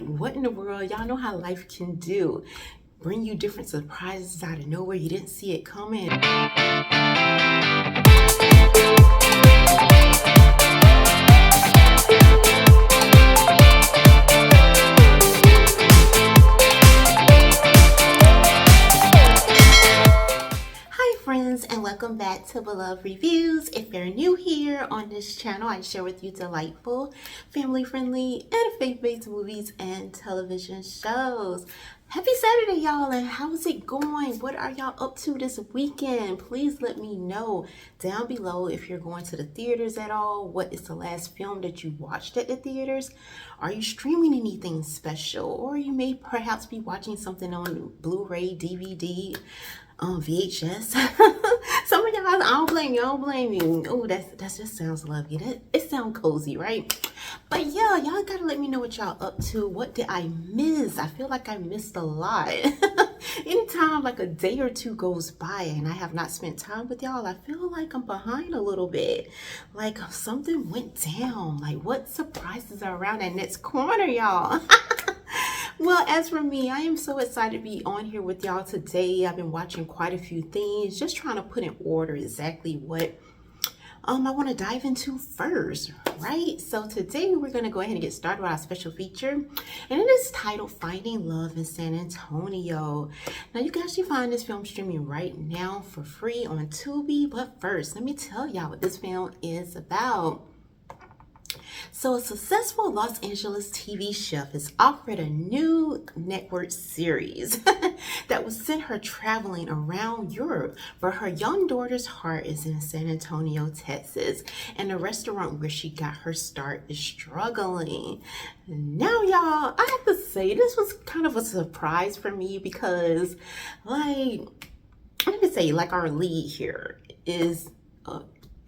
What in the world? Y'all know how life can do. Bring you different surprises out of nowhere. You didn't see it coming. And welcome back to Beloved Reviews. If you're new here on this channel, I share with you delightful, family-friendly, and faith-based movies and television shows. Happy Saturday, y'all, and how's it going? What are y'all up to this weekend? Please let me know down below if you're going to the theaters at all. What is the last film that you watched at the theaters? Are you streaming anything special? Or you may perhaps be watching something on Blu-ray, DVD, VHS. Some of y'all, I don't blame you. I don't blame you. Oh, that just sounds lovely. It sounds cozy, right? But yeah, y'all gotta let me know what y'all up to. What did I miss? I feel like I missed a lot. Anytime like a day or two goes by and I have not spent time with y'all, I feel like I'm behind a little bit. Like something went down. Like what surprises are around that next corner, y'all? Well, as for me, I am so excited to be on here with y'all today. I've been watching quite a few things, just trying to put in order exactly what I want to dive into first, right? So today we're going to go ahead and get started with our special feature, and it is titled Finding Love in San Antonio. Now, you can actually find this film streaming right now for free on Tubi, but first, let me tell y'all what this film is about. So a successful Los Angeles TV chef is offered a new network series that will send her traveling around Europe, but her young daughter's heart is in San Antonio, Texas, and the restaurant where she got her start is struggling. Now, y'all, I have to say this was kind of a surprise for me because, like, let me say, like our lead here is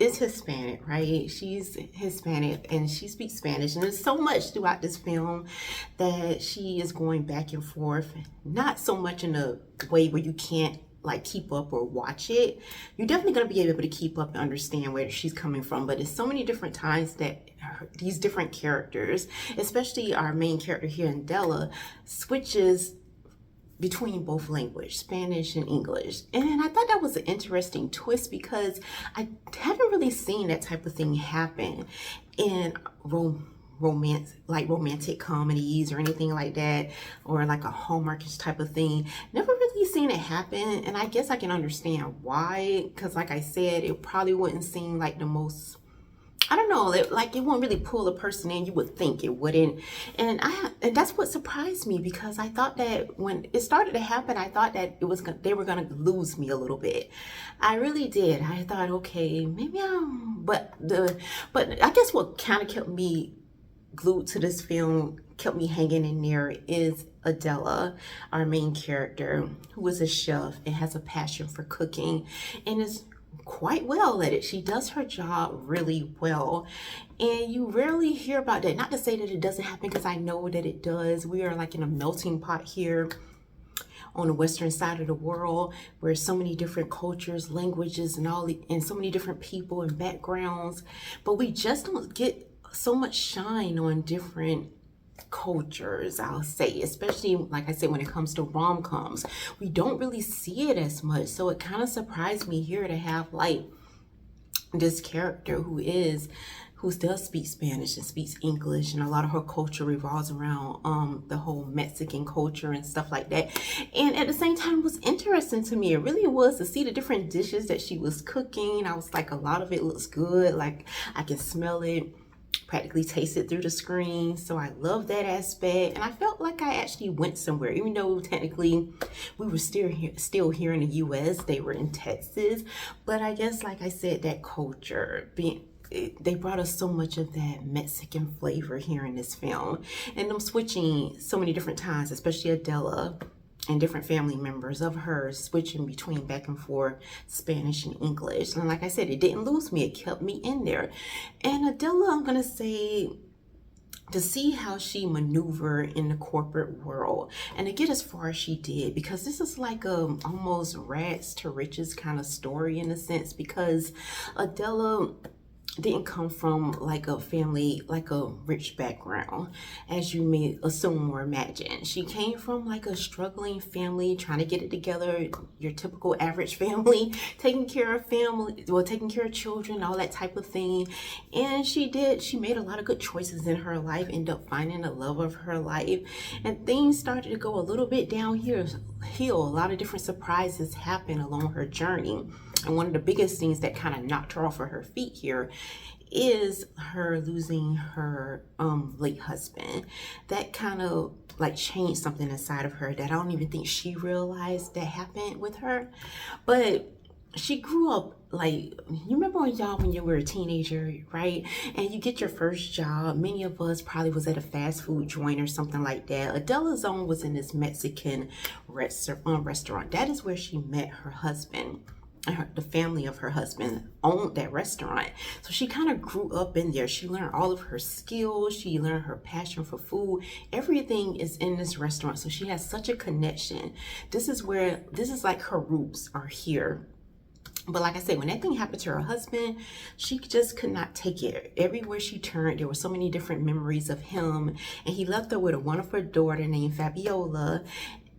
Hispanic, right? She's Hispanic and she speaks Spanish, and there's so much throughout this film that she is going back and forth, not so much in a way where you can't like keep up or watch it. You're definitely going to be able to keep up and understand where she's coming from, but there's so many different times that these different characters, especially our main character here in Della, switches between both language, Spanish and English. And I thought that was an interesting twist because I haven't really seen that type of thing happen in romantic comedies or anything like that, or like a Hallmarkish type of thing. Never really seen it happen, and I guess I can understand why, because like I said, it probably wouldn't seem like the most, I don't know, it won't really pull a person in. You would think it wouldn't. And that's what surprised me, because I thought that when it started to happen, I thought that they were going to lose me a little bit. I really did. I thought, okay, maybe but I guess what kind of kept me glued to this film, kept me hanging in there, is Adela, our main character, who is a chef and has a passion for cooking and is quite well at it. She does her job really well, and you rarely hear about that. Not to say that it doesn't happen, because I know that it does. We are like in a melting pot here on the western side of the world, where so many different cultures, languages, and so many different people and backgrounds, but we just don't get so much shine on different cultures, I'll say, especially like I said, when it comes to rom-coms, we don't really see it as much. So it kind of surprised me here to have like this character who does speak Spanish and speaks English, and a lot of her culture revolves around the whole Mexican culture and stuff like that. And at the same time, it was interesting to me. It really was, to see the different dishes that she was cooking. I was like, a lot of it looks good. Like I can smell it, practically taste it through the screen. So I love that aspect, and I felt like I actually went somewhere, even though technically we were still here in the US. They were in Texas, but I guess, like I said, that culture they brought us so much of that Mexican flavor here in this film, and them switching so many different times, especially Adela and different family members of hers switching between back and forth Spanish and English. And like I said, it didn't lose me. It kept me in there. And Adela, I'm going to say, to see how she maneuvered in the corporate world and to get as far as she did, because this is like a almost rags to riches kind of story in a sense, because Adela didn't come from like a family, like a rich background, as you may assume or imagine. She came from like a struggling family, trying to get it together, your typical average family, taking care of family, well, taking care of children, all that type of thing. And she made a lot of good choices in her life, ended up finding the love of her life, and things started to go a little bit downhill. A lot of different surprises happened along her journey. And one of the biggest things that kind of knocked her off of her feet here is her losing her late husband. That kind of like changed something inside of her that I don't even think she realized that happened with her. But she grew up, like, you remember when you were a teenager, right? And you get your first job. Many of us probably was at a fast food joint or something like that. Adela's own was in this Mexican restaurant. That is where she met her husband. The family of her husband owned that restaurant. So she kind of grew up in there. She learned all of her skills. She learned her passion for food. Everything is in this restaurant. So she has such a connection. This is like her roots are here. But like I said, when that thing happened to her husband, she just could not take it. Everywhere she turned, there were so many different memories of him. And he left her with a wonderful daughter named Fabiola.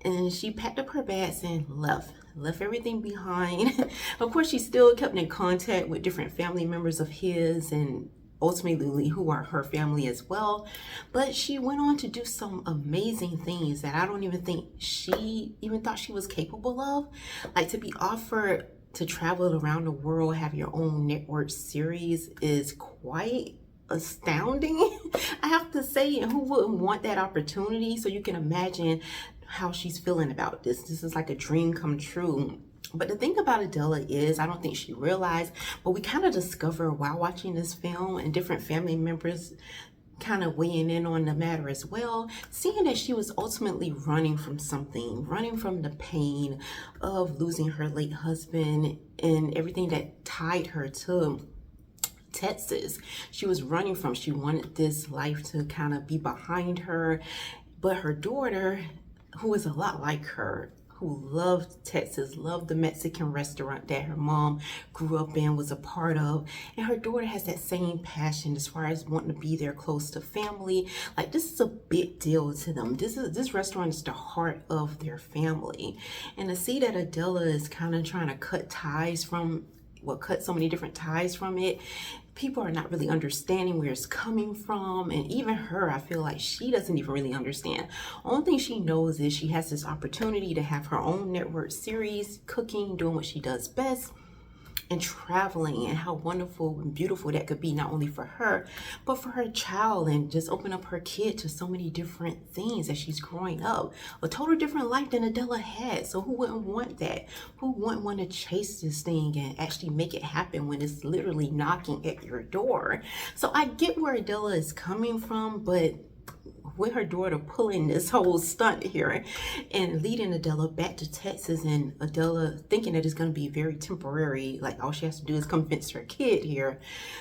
And she packed up her bags and left everything behind. Of course, she still kept in contact with different family members of his and ultimately who are her family as well. But she went on to do some amazing things that I don't even think she even thought she was capable of. Like to be offered to travel around the world, have your own network series is quite astounding, I have to say. And who wouldn't want that opportunity? So you can imagine how she's feeling about this. This is like a dream come true. But the thing about Adela is, I don't think she realized, but we kind of discover while watching this film and different family members kind of weighing in on the matter as well, seeing that she was ultimately running from something, running from the pain of losing her late husband and everything that tied her to Texas. She was running from, she wanted this life to kind of be behind her. But her daughter, who is a lot like her, who loved Texas, loved the Mexican restaurant that her mom grew up in, was a part of. And her daughter has that same passion as far as wanting to be there close to family. Like, this is a big deal to them. This restaurant is the heart of their family. And to see that Adela is kind of trying to cut so many different ties from it, people are not really understanding where it's coming from. And even her, I feel like she doesn't even really understand. Only thing she knows is she has this opportunity to have her own network series, cooking, doing what she does best, and traveling, and how wonderful and beautiful that could be, not only for her, but for her child, and just open up her kid to so many different things as she's growing up. A total different life than Adela had. So who wouldn't want that? Who wouldn't want to chase this thing and actually make it happen when it's literally knocking at your door? So I get where Adela is coming from, but with her daughter pulling this whole stunt here and leading Adela back to Texas, and Adela thinking that it's going to be very temporary, like all she has to do is convince her kid here,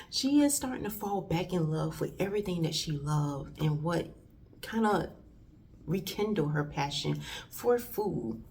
she is starting to fall back in love with everything that she loved and what kind of rekindle her passion for food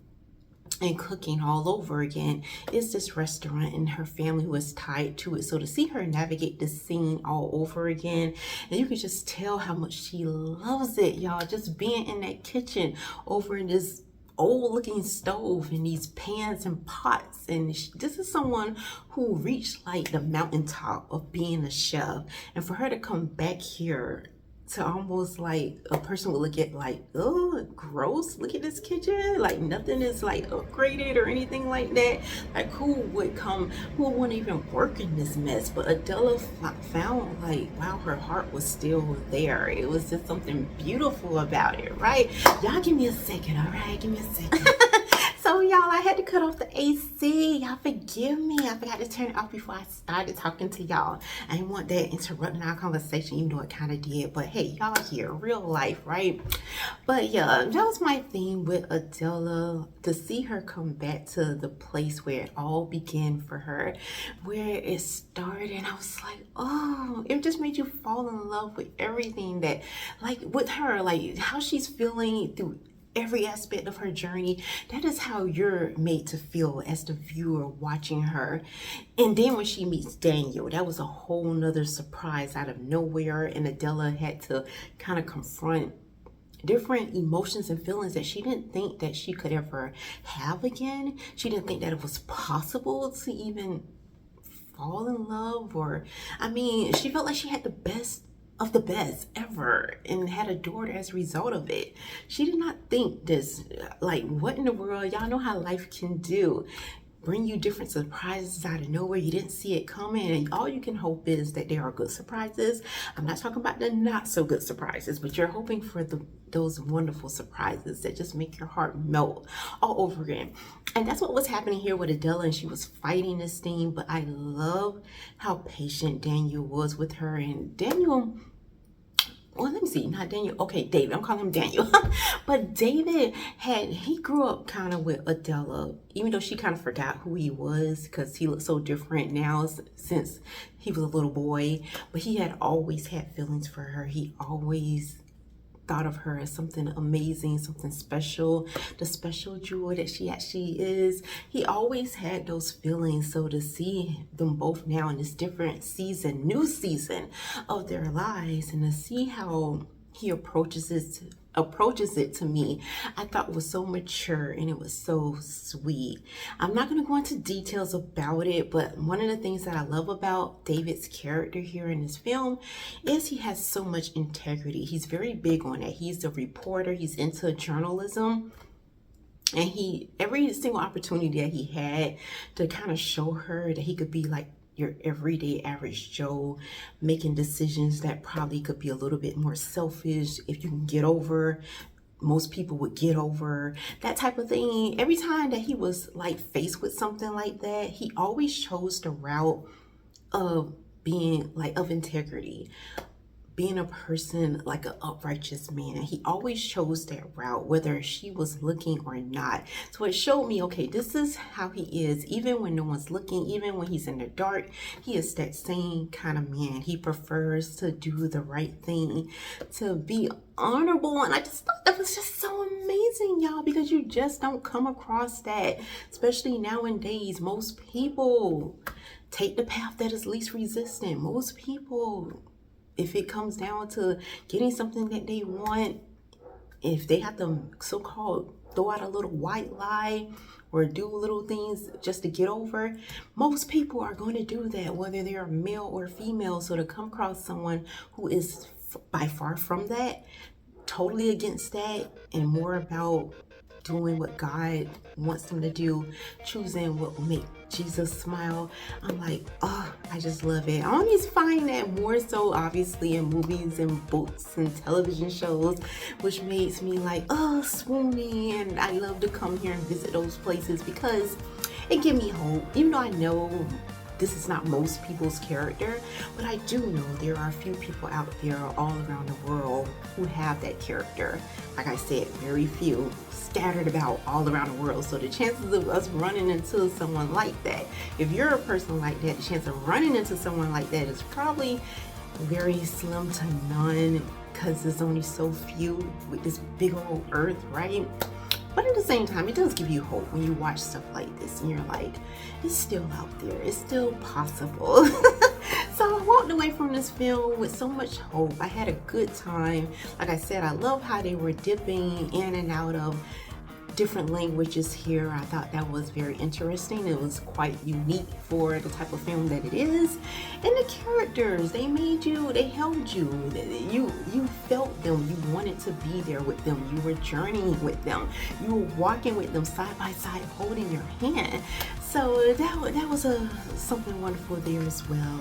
and cooking all over again is this restaurant and her family who is tied to it. So to see her navigate this scene all over again, and you can just tell how much she loves it, y'all. Just being in that kitchen over in this old looking stove and these pans and pots, and this is someone who reached like the mountaintop of being a chef, and for her to come back here to almost like a person would look at like, oh, gross, look at this kitchen, like nothing is like upgraded or anything like that. Like who would want to even work in this mess? But Adela found like, wow, her heart was still there. It was just something beautiful about it, right? Y'all give me a second, all right? Give me a second. So y'all, I had to cut off the AC. Y'all forgive me. I forgot to turn it off before I started talking to y'all. I didn't want that interrupting our conversation, even though it kind of did. But hey, y'all here, real life, right? But yeah, that was my theme with Adela. To see her come back to the place where it all began for her, where it started. And I was like, oh, it just made you fall in love with everything that, like with her, like how she's feeling through every aspect of her journey. That is how you're made to feel as the viewer watching her. And then when she meets Daniel, that was a whole nother surprise out of nowhere, and Adela had to kind of confront different emotions and feelings that she didn't think that she could ever have again. She didn't think that it was possible to even fall in love, or I mean, she felt like she had the best of the best ever and had a daughter as a result of it. She did not think this, like, what in the world? Y'all know how life can do. Bring you different surprises out of nowhere. You didn't see it coming, and all you can hope is that they are good surprises. I'm not talking about the not so good surprises, but you're hoping for those wonderful surprises that just make your heart melt all over again. And that's what was happening here with Adela, and she was fighting this thing, but I love how patient Daniel was with her. And Daniel, well, let me see, not Daniel, okay, David, I'm calling him Daniel. But David he grew up kind of with Adela, even though she kind of forgot who he was because he looked so different now since he was a little boy. But he had always had feelings for her. He always thought of her as something amazing, something special, the special jewel that she actually is. He always had those feelings. So to see them both now in this different season, new season of their lives, and to see how he approaches it to me, I thought was so mature and it was so sweet. I'm not going to go into details about it, but one of the things that I love about David's character here in this film is he has so much integrity. He's very big on it. He's a reporter. He's into journalism. And every single opportunity that he had to kind of show her that he could be like your everyday average Joe, making decisions that probably could be a little bit more selfish. If you can get over, most people would get over, that type of thing. Every time that he was like faced with something like that, he always chose the route of being like of integrity, being a person like an uprighteous man. He always chose that route, whether she was looking or not. So it showed me, okay, this is how he is. Even when no one's looking, even when he's in the dark, he is that same kind of man. He prefers to do the right thing, to be honorable. And I just thought that was just so amazing, y'all, because you just don't come across that, especially nowadays. Most people take the path that is least resistant. Most people, if it comes down to getting something that they want, if they have to so-called throw out a little white lie or do little things just to get over, most people are going to do that, whether they're male or female. So to come across someone who is by far from that, totally against that, and more about doing what God wants them to do, choosing what will make Jesus smile, I'm like, oh, I just love it. I always find that more so obviously in movies and books and television shows, which makes me like, oh, swooning. And I love to come here and visit those places because it gives me hope. Even though I know this is not most people's character, but I do know there are a few people out there all around the world who have that character. Like I said, very few, scattered about all around the world. So the chances of us running into someone like that, if you're a person like that, the chance of running into someone like that is probably very slim to none, because there's only so few with this big old earth, right? But at the same time, it does give you hope when you watch stuff like this and you're like, it's still out there, it's still possible. So I walked away from this film with so much hope. I had a good time. Like I said, I love how they were dipping in and out of different languages here. I thought that was very interesting. It was quite unique for the type of film that it is. And the characters, they made you, they held you. You felt them. You wanted to be there with them. You were journeying with them. You were walking with them side by side, holding their hand. So that was something wonderful there as well.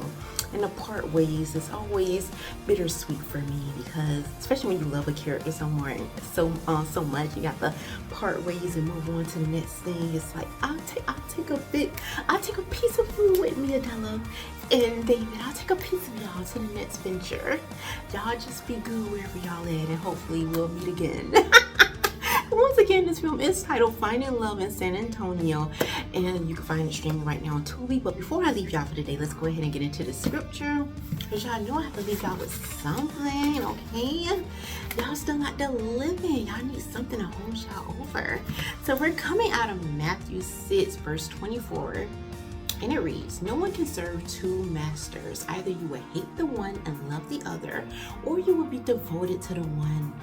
And the part ways is always bittersweet for me, because especially when you love a character so much, you got the part ways and move on to the next thing. It's like I'll take a piece of food with me, Adela and David. I'll take a piece of y'all to the next venture. Y'all just be good wherever y'all at, and hopefully we'll meet again. Once again, again, this film is titled Finding Love in San Antonio, and you can find it streaming right now on Tubi. But before I leave y'all for today, let's go ahead and get into the scripture, because y'all know I have to leave y'all with something, okay? Y'all still not the living. Y'all need something to home y'all over. So we're coming out of Matthew 6, verse 24. And it reads, no one can serve two masters. Either you will hate the one and love the other, or you will be devoted to the one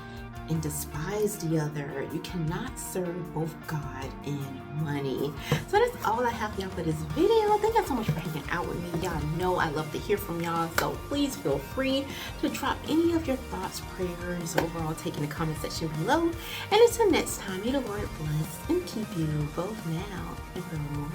and despise the other. You cannot serve both God and money. So that's all I have y'all for this video. Thank y'all so much for hanging out with me. Y'all know I love to hear from y'all, so please feel free to drop any of your thoughts, prayers, overall take in the comment section below. And until next time, may the Lord bless and keep you both now and forevermore.